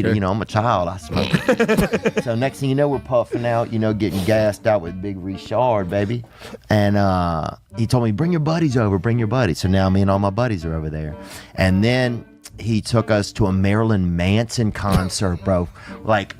You know, I'm a child. I smoke. So next thing you know, we're puffing out, you know, getting gassed out with Big Richard, baby. And he told me, bring your buddies over, bring your buddies. So now me and all my buddies are over there. And then he took us to a Marilyn Manson concert, bro. Like,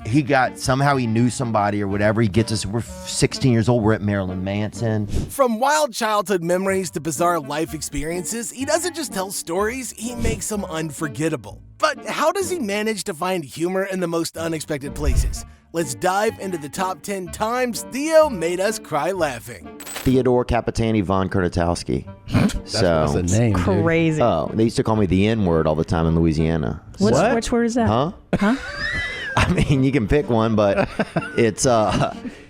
somehow he knew somebody or whatever. He gets us, we're 16 years old, we're at Marilyn Manson. From wild childhood memories to bizarre life experiences, he doesn't just tell stories, he makes them unforgettable. But how does he manage to find humor in the most unexpected places? Let's dive into the top 10 times Theo made us cry laughing. Theodore Capitani von Kurtatowski. That's a name, Crazy. dude. Oh, they used to call me the N-word all the time in Louisiana. What? Which word is that? Huh? Huh? I mean, you can pick one, but it's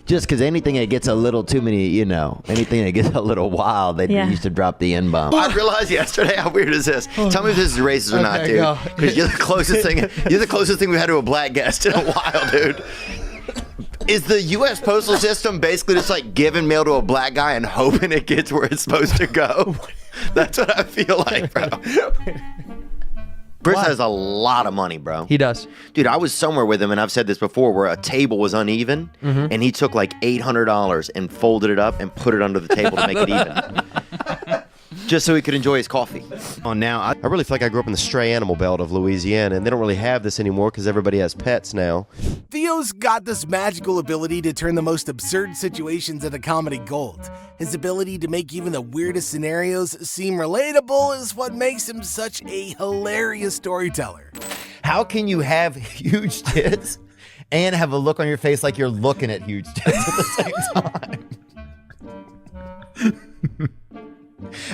just because anything that gets a little too many, you know, anything that gets a little wild, they used to drop the N-bomb. I realized yesterday, how weird is this? Tell me if this is racist or not, dude. Because you're the closest thing. You're the closest thing we've had to a black guest in a while, dude. Is the U.S. postal system basically just like giving mail to a black guy and hoping it gets where it's supposed to go? That's what I feel like, bro. Chris has a lot of money, bro. He does. Dude, I was somewhere with him, and I've said this before, where a table was uneven, and he took like $800 and folded it up and put it under the table to make it even. Just so he could enjoy his coffee. Now, I really feel like I grew up in the stray animal belt of Louisiana, and they don't really have this anymore because everybody has pets now. Theo's got this magical ability to turn the most absurd situations into comedy gold. His ability to make even the weirdest scenarios seem relatable is what makes him such a hilarious storyteller. How can you have huge tits and have a look on your face like you're looking at huge tits at the same time?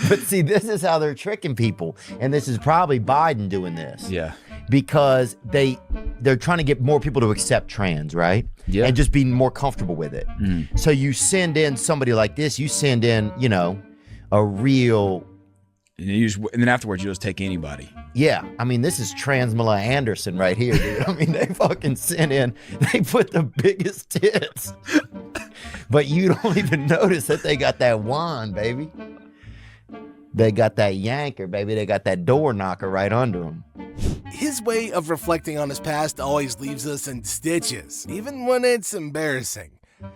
But see, this is how they're tricking people, and this is probably Biden doing this. Yeah. Because they're trying to get more people to accept trans, right? Yeah. And just be more comfortable with it. So you send in somebody like this, you send in, you know, a real... And then afterwards, you just take anybody. Yeah, I mean, this is Transmala Anderson right here, dude. I mean, they fucking sent in, they put the biggest tits. But you don't even notice that they got that wand, baby. They got that yanker, baby. They got that door knocker right under them. His way of reflecting on his past always leaves us in stitches, even when it's embarrassing.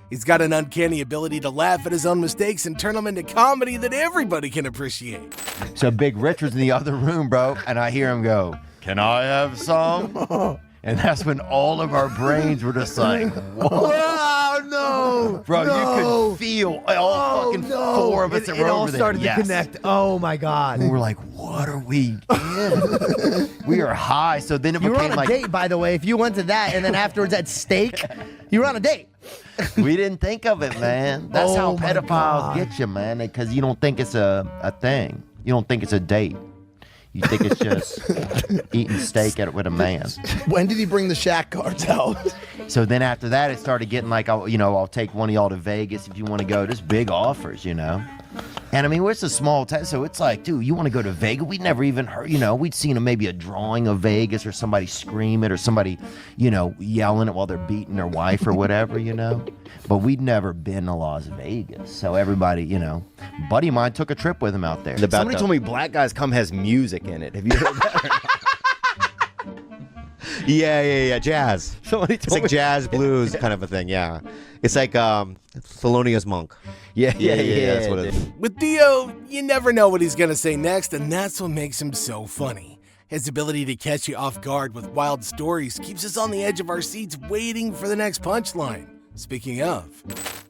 He's got an uncanny ability to laugh at his own mistakes and turn them into comedy that everybody can appreciate. So Big Richard's in the other room, bro, and I hear him go, "Can I have some?" And that's when all of our brains were just like, whoa. Oh, no. Bro, you could feel all fucking four of us that were over there. It all started to connect. Oh, my God. And we're like, what are we in? We are high. So then it You were became on a like... date, by the way. If you went to that and then afterwards at steak, you were on a date. We didn't think of it, man. That's how my pedophiles God. get you, man. Because you don't think it's a thing. You don't think it's a date. You think it's just eating steak with a man. When did he bring the Shaq cards out? So then after that, it started getting like, I'll take one of y'all to Vegas if you want to go. Just big offers, you know. And I mean, we're a small town, so it's like, dude, you want to go to Vegas? We'd never even heard, we'd seen maybe a drawing of Vegas or somebody scream it or somebody, yelling it while they're beating their wife or whatever, But we'd never been to Las Vegas. So everybody, buddy of mine took a trip with him out there. Somebody told me Black Guys Come has music in it. Have you heard that? Yeah, jazz. Somebody It's like jazz, blues kind of a thing, yeah. It's like Thelonious Monk. Yeah, that's what it is. With Theo, you never know what he's gonna say next, and that's what makes him so funny. His ability to catch you off guard with wild stories keeps us on the edge of our seats waiting for the next punchline. Speaking of.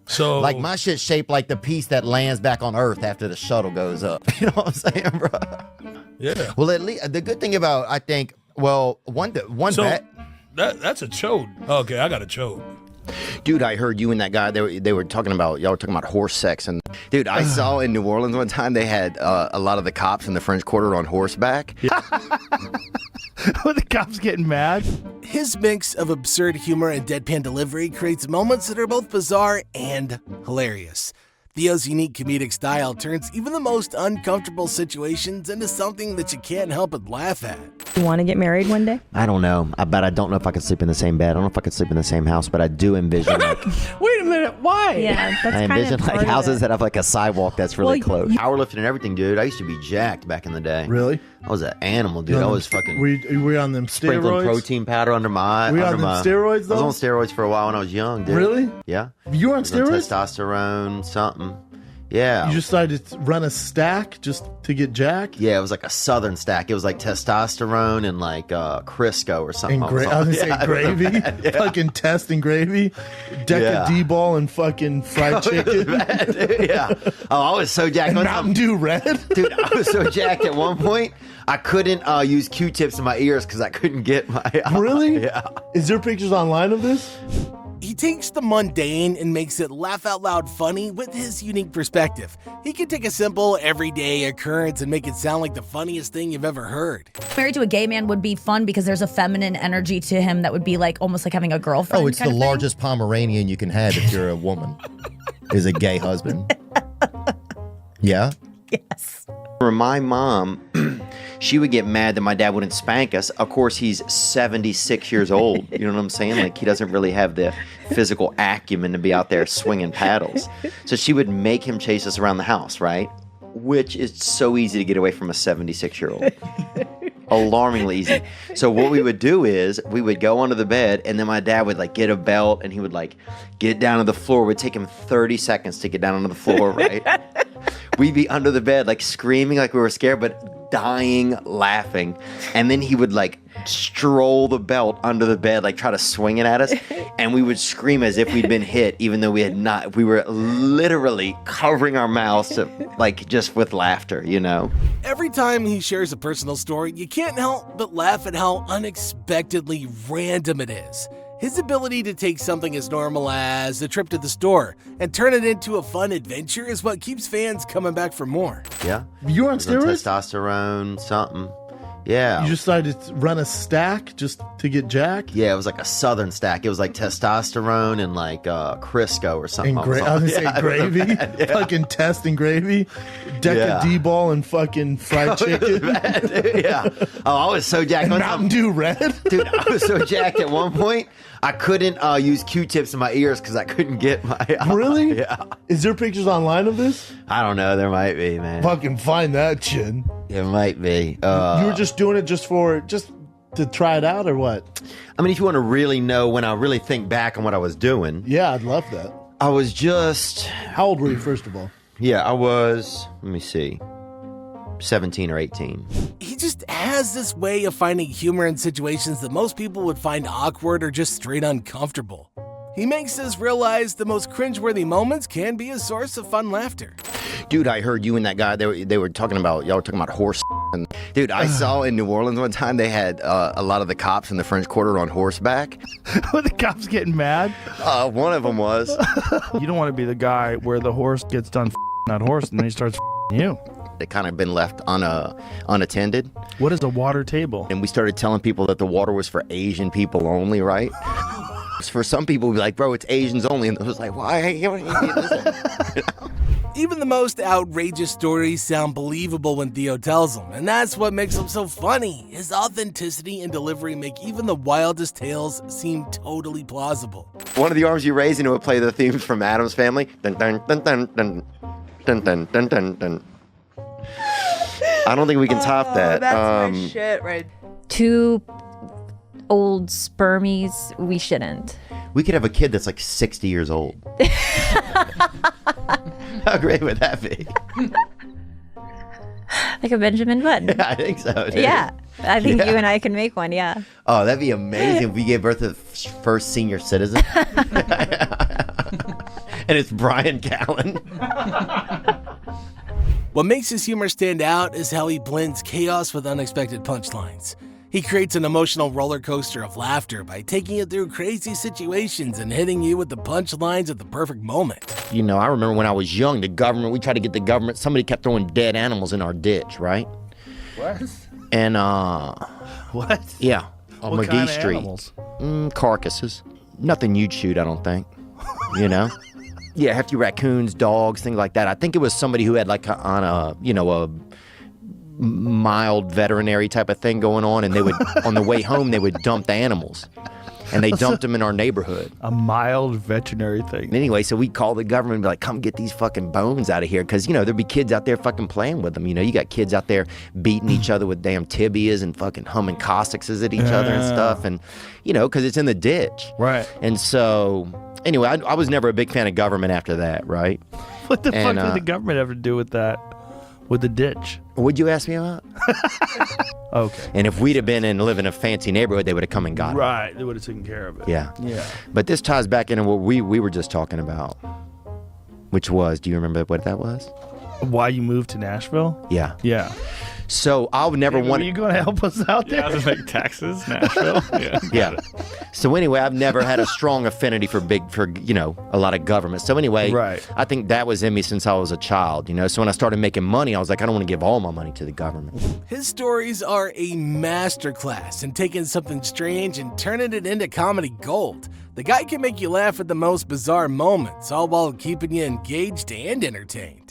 So, like my shit's shaped like the piece that lands back on Earth after the shuttle goes up. You know what I'm saying, bro? yeah. Well, at least the good thing about, I think, one So, bet. that's a chode. Okay, I got a chode. Dude, I heard you and that guy, they were talking about, y'all were talking about horse sex. And dude, I saw in New Orleans one time, they had a lot of the cops in the French Quarter on horseback. Were the cops getting mad? His mix of absurd humor and deadpan delivery creates moments that are both bizarre and hilarious. Theo's unique comedic style turns even the most uncomfortable situations into something that you can't help but laugh at. You want to get married one day? I don't know. I don't know if I could sleep in the same bed. I don't know if I could sleep in the same house, but I do envision like Wait a minute, why? Yeah, that's I kind envision of like houses that have like a sidewalk that's really Well, close. Powerlifting and everything, dude. I used to be jacked back in the day. Really? I was an animal, dude. I was fucking Were you on them sprinkling steroids? protein powder under my. Were you under on them my, steroids, though? I was on steroids for a while when I was young, dude. Really? Yeah. You were on I was on steroids? testosterone, something. Yeah. You just decided to run a stack just to get jacked? Yeah, it was like a southern stack. It was like testosterone and like Crisco or something. And I was gonna say gravy, fucking test and gravy, deca D-ball and fucking fried chicken, Yeah. Oh, I was so jacked. and Mountain Dew Red. Dude, I was so jacked at one point, I couldn't use Q-tips in my ears because I couldn't get my... Really? Yeah. Is there pictures online of this? He takes the mundane and makes it laugh out loud funny with his unique perspective. He can take a simple, everyday occurrence and make it sound like the funniest thing you've ever heard. Married to a gay man would be fun because there's a feminine energy to him that would be like almost like having a girlfriend. Oh, it's the kind of thing. largest Pomeranian you can have if you're a woman, is a gay husband. Yeah? Yes. For my mom, she would get mad that my dad wouldn't spank us. Of course, he's 76 years old. You know what I'm saying? Like, he doesn't really have the physical acumen to be out there swinging paddles. So she would make him chase us around the house, right? Which is so easy to get away from a 76-year-old. Alarmingly easy. So what we would do is we would go under the bed, and then my dad would like get a belt, and he would like get down to the floor. It would take him 30 seconds to get down onto the floor, right? We'd be under the bed, like screaming like we were scared, but dying laughing. And then he would like stroll the belt under the bed, like try to swing it at us. And we would scream as if we'd been hit, even though we had not. We were literally covering our mouths, like just with laughter, you know? Every time he shares a personal story, you can't help but laugh at how unexpectedly random it is. His ability to take something as normal as a trip to the store and turn it into a fun adventure is what keeps fans coming back for more. Yeah. You were on On steroids? testosterone, something. Yeah. You just decided to run a stack just to get jacked? Yeah, it was like a southern stack. It was like testosterone and like Crisco or something. And I was gonna say gravy, fucking test and gravy, deca D-ball and fucking fried chicken, Yeah. Oh, I was so jacked. and Mountain Dew Red. Dude, I was so jacked at one point, I couldn't use Q-tips in my ears because I couldn't get my... Really? Yeah. Is there pictures online of this? I don't know. There might be, man. Fucking find that shit. It might be. You were just doing it just to try it out or what? I mean, if you want to really know when I really think back on what I was doing, Yeah, I'd love that. I was just... How old were you, first of all? Yeah, I was... Let me see. 17 or 18. He just has this way of finding humor in situations that most people would find awkward or just straight uncomfortable. He makes us realize the most cringeworthy moments can be a source of fun laughter. Dude, I heard you and that guy, they were talking about, y'all were talking about horse. And, dude, I saw in New Orleans one time they had a lot of the cops in the French Quarter on horseback. Were the cops getting mad? One of them was. You don't want to be the guy where the horse gets done that horse and then he starts you. It kind of been left unattended. What is a water table? And we started telling people that the water was for Asian people only, right? For some people, we'd be like, bro, it's Asians only. And it was like, why? Even the most outrageous stories sound believable when Theo tells them, and that's what makes him so funny. His authenticity and delivery make even the wildest tales seem totally plausible. One of the arms you raise, and it would play the themes from Addams Family. Dun, dun, dun, dun, dun, dun, dun, dun, dun, dun. I don't think we can top that. That's my shit, right? Two old spermies, we shouldn't. We could have a kid that's like 60 years old. How great would that be? Like a Benjamin Button. I think so, dude. Yeah. I think you and I can make one, yeah. Oh, that'd be amazing if we gave birth to the first senior citizen. And it's Brian Callen. What makes his humor stand out is how he blends chaos with unexpected punchlines. He creates an emotional roller coaster of laughter by taking you through crazy situations and hitting you with the punchlines at the perfect moment. You know, I remember when I was young, we tried to get the government, somebody kept throwing dead animals in our ditch, right? What? And, What? yeah, on What McGee kind of Street. animals? Carcasses. Nothing you'd shoot, I don't think. You know? hefty raccoons, dogs, things like that. I think it was somebody who had like a mild veterinary type of thing going on, and they would on the way home they would dump the animals. And they dumped them in our neighborhood. A mild veterinary thing. Anyway, so we'd call the government and be like, come get these fucking bones out of here. Because, there'd be kids out there fucking playing with them. You got kids out there beating each other with damn tibias and fucking humming caustics at each other and stuff. And, because it's in the ditch. Right. And so, anyway, I was never a big fan of government after that, right? What the fuck did the government ever do with that? With the ditch? What'd you ask me about? Okay. And if we'd have been living in a fancy neighborhood, they would have come and got it. Right. They would have taken care of it. Yeah. Yeah. But this ties back into what we were just talking about, which was, do you remember what that was? Why you moved to Nashville? Yeah. Yeah. So I would never want. Are you going to help us out there? Yeah, to make taxes, Nashville. Yeah. So anyway, I've never had a strong affinity for a lot of government. So anyway, right. I think that was in me since I was a child, So when I started making money, I was like, I don't want to give all my money to the government. His stories are a masterclass in taking something strange and turning it into comedy gold. The guy can make you laugh at the most bizarre moments, all while keeping you engaged and entertained.